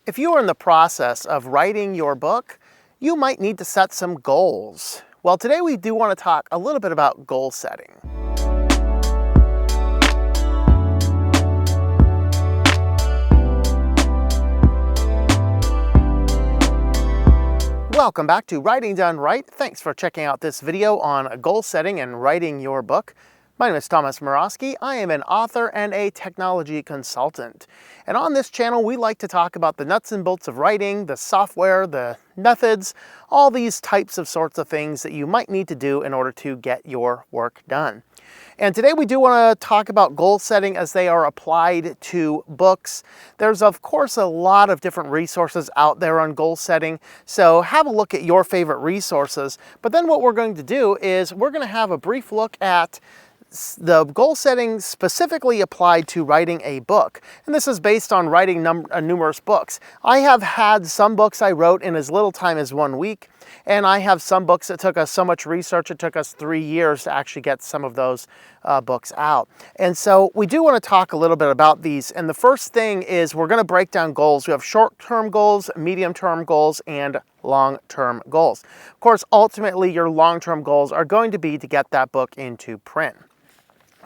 If you are in the process of writing your book, you might need to set some goals. Well, today we do want to talk a little bit about goal setting. Welcome back to Writing Done Right. Thanks for checking out this video on goal setting and writing your book. My name is Thomas Murawski. I am an author and a technology consultant. And on this channel, we like to talk about the nuts and bolts of writing, the software, the methods, all these types of sorts of things that you might need to do in order to get your work done. And today we do want to talk about goal setting as they are applied to books. There's of course a lot of different resources out there on goal setting, so have a look at your favorite resources. But then what we're going to do is we're going to have a brief look at the goal setting specifically applied to writing a book. And this is based on writing numerous books. I have had some books I wrote in as little time as 1 week, and I have some books that took us so much research, it took us 3 years to actually get some of those books out. And so we do want to talk a little bit about these. And the first thing is we're going to break down goals. We have short-term goals, medium-term goals, and long-term goals. Of course, ultimately your long-term goals are going to be to get that book into print.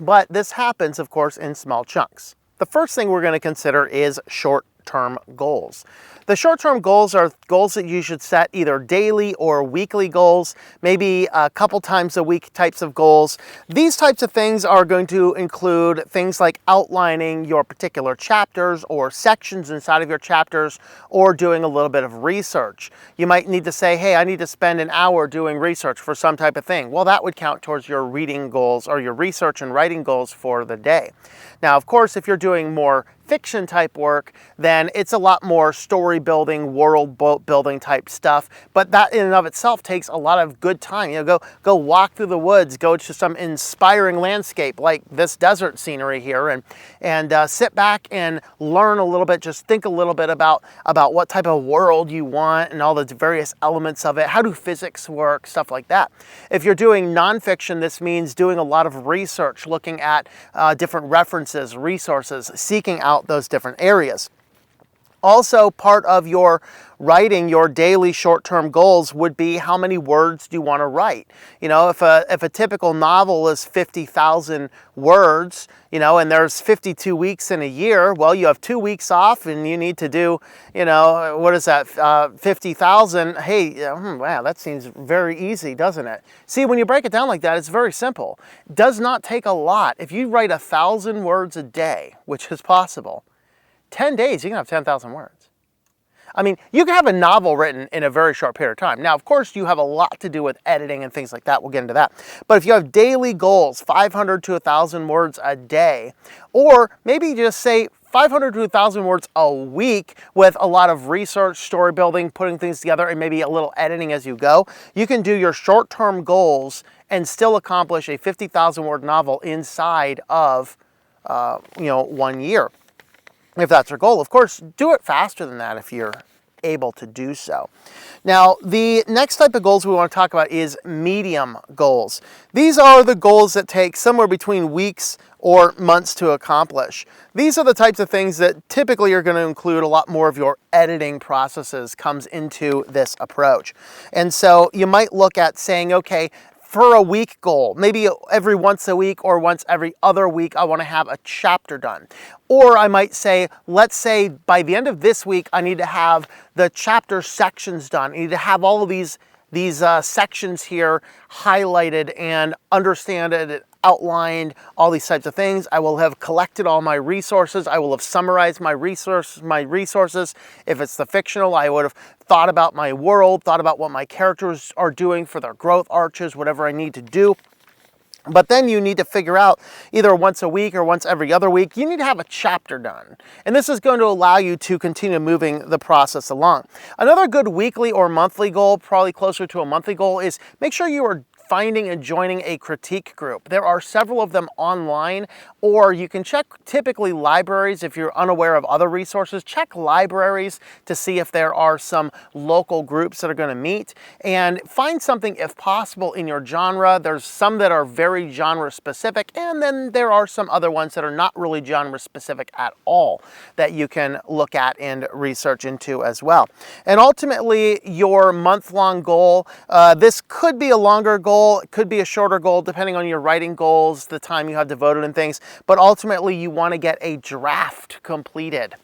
But this happens, of course, in small chunks. The first thing we're going to consider is short-term goals. The short-term goals are goals that you should set either daily or weekly goals, maybe a couple times a week types of goals. These types of things are going to include things like outlining your particular chapters or sections inside of your chapters, or doing a little bit of research. You might need to say, hey, I need to spend an hour doing research for some type of thing. Well, that would count towards your reading goals or your research and writing goals for the day. Now, of course, if you're doing more fiction type work, then it's a lot more story building, world building type stuff. But that in and of itself takes a lot of good time. You know, go walk through the woods, go to some inspiring landscape like this desert scenery here, and sit back and learn a little bit. Just think a little bit about what type of world you want and all the various elements of it. How do physics work? Stuff like that. If you're doing nonfiction, this means doing a lot of research, looking at different references, resources, seeking out those different areas. Also, part of your writing, your daily short-term goals would be how many words do you want to write. You know, if a typical novel is 50,000 words, you know, and there's 52 weeks in a year, well, you have 2 weeks off and you need to do, you know, what is that, 50,000. Hey, wow, that seems very easy, doesn't it? See, when you break it down like that, it's very simple. It does not take a lot. If you write 1,000 words a day, which is possible, 10 days, you can have 10,000 words. I mean, you can have a novel written in a very short period of time. Now, of course, you have a lot to do with editing and things like that. We'll get into that. But if you have daily goals, 500 to 1,000 words a day, or maybe just say 500 to 1,000 words a week with a lot of research, story building, putting things together, and maybe a little editing as you go, you can do your short-term goals and still accomplish a 50,000 word novel inside of 1 year. If that's your goal. Of course, do it faster than that if you're able to do so. Now, the next type of goals we want to talk about is medium goals. These are the goals that take somewhere between weeks or months to accomplish. These are the types of things that typically are going to include a lot more of your editing processes comes into this approach. And so you might look at saying, okay, for a week goal, maybe every once a week or once every other week, I want to have a chapter done. Or I might say, let's say by the end of this week, I need to have the chapter sections done. I need to have all of these sections here highlighted and understand it, outlined, all these types of things. I will have collected all my resources. I will have summarized my resources. If it's the fictional, I would have thought about my world, thought about what my characters are doing for their growth arches, whatever I need to do. But then you need to figure out either once a week or once every other week, you need to have a chapter done. And this is going to allow you to continue moving the process along. Another good weekly or monthly goal, probably closer to a monthly goal, is make sure you are finding and joining a critique group. There are several of them online, or you can check typically libraries. If you're unaware of other resources, check libraries to see if there are some local groups that are going to meet, and find something if possible in your genre. There's some that are very genre specific, and then there are some other ones that are not really genre specific at all that you can look at and research into as well. And ultimately, your month-long goal, this could be a longer goal, it could be a shorter goal, depending on your writing goals, the time you have devoted and things, but ultimately you want to get a draft completed.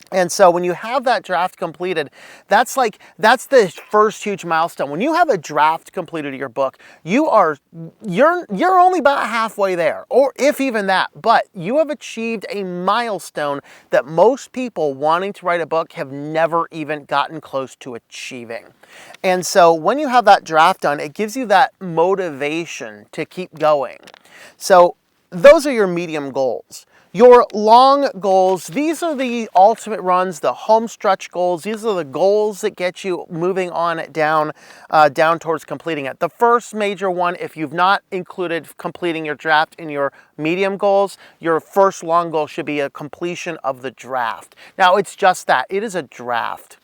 And so when you have that draft completed, that's the first huge milestone. When you have a draft completed of your book, you're only about halfway there, or if even that, but you have achieved a milestone that most people wanting to write a book have never even gotten close to achieving. And so when you have that draft done, it gives you that motivation to keep going. So those are your medium goals. Your long goals, these are the ultimate runs, the home stretch goals. These are the goals that get you moving on down towards completing it. The first major one, if you've not included completing your draft in your medium goals, your first long goal should be a completion of the draft. Now, it's just that. It is a draft.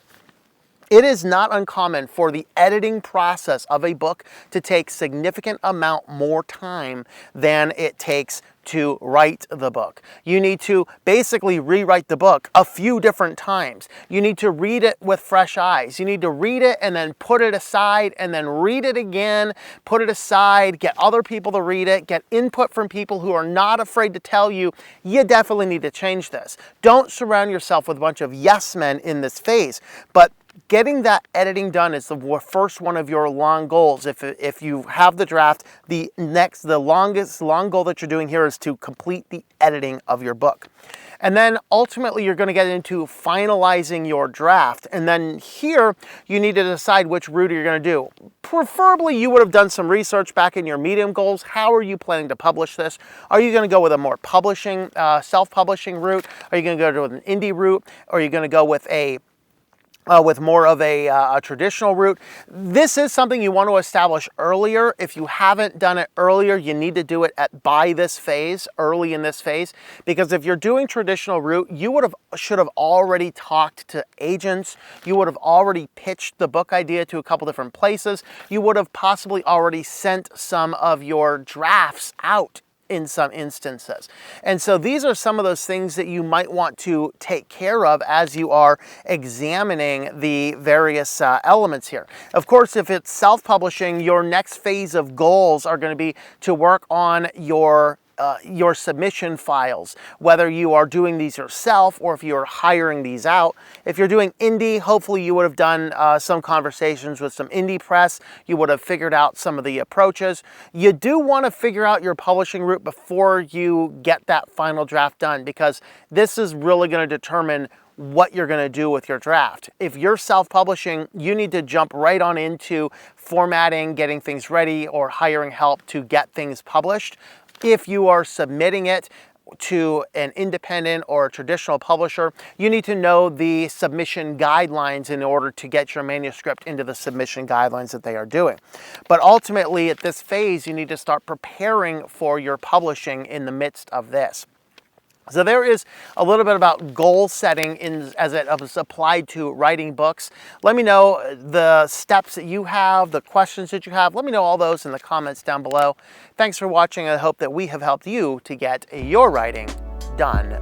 It is not uncommon for the editing process of a book to take significant amount more time than it takes to write the book. You need to basically rewrite the book a few different times. You need to read it with fresh eyes. You need to read it and then put it aside, and then read it again, put it aside, get other people to read it, get input from people who are not afraid to tell you, you definitely need to change this. Don't surround yourself with a bunch of yes men in this phase, but getting that editing done is the first one of your long goals. If you have the draft, the longest long goal that you're doing here is to complete the editing of your book. And then ultimately you're going to get into finalizing your draft. And then here you need to decide which route you're going to do. Preferably you would have done some research back in your medium goals. How are you planning to publish this? Are you going to go with a more publishing, self-publishing route? Are you going to go with an indie route? Or are you going to go with with more of a traditional route? This is something you want to establish earlier. If you haven't done it earlier, you need to do it by this phase, early in this phase, because if you're doing traditional route, you should have already talked to agents. You would have already pitched the book idea to a couple different places. You would have possibly already sent some of your drafts out in some instances. And so these are some of those things that you might want to take care of as you are examining the various elements here. Of course, if it's self-publishing, your next phase of goals are going to be to work on your submission files, whether you are doing these yourself or if you're hiring these out. If you're doing indie, hopefully you would have done some conversations with some indie press. You would have figured out some of the approaches. You do want to figure out your publishing route before you get that final draft done, because this is really going to determine what you're going to do with your draft. If you're self-publishing, you need to jump right on into formatting, getting things ready, or hiring help to get things published. If you are submitting it to an independent or a traditional publisher, you need to know the submission guidelines in order to get your manuscript into the submission guidelines that they are doing. But ultimately, at this phase, you need to start preparing for your publishing in the midst of this. So there is a little bit about goal setting as it was applied to writing books. Let me know the steps that you have, the questions that you have. Let me know all those in the comments down below. Thanks for watching. I hope that we have helped you to get your writing done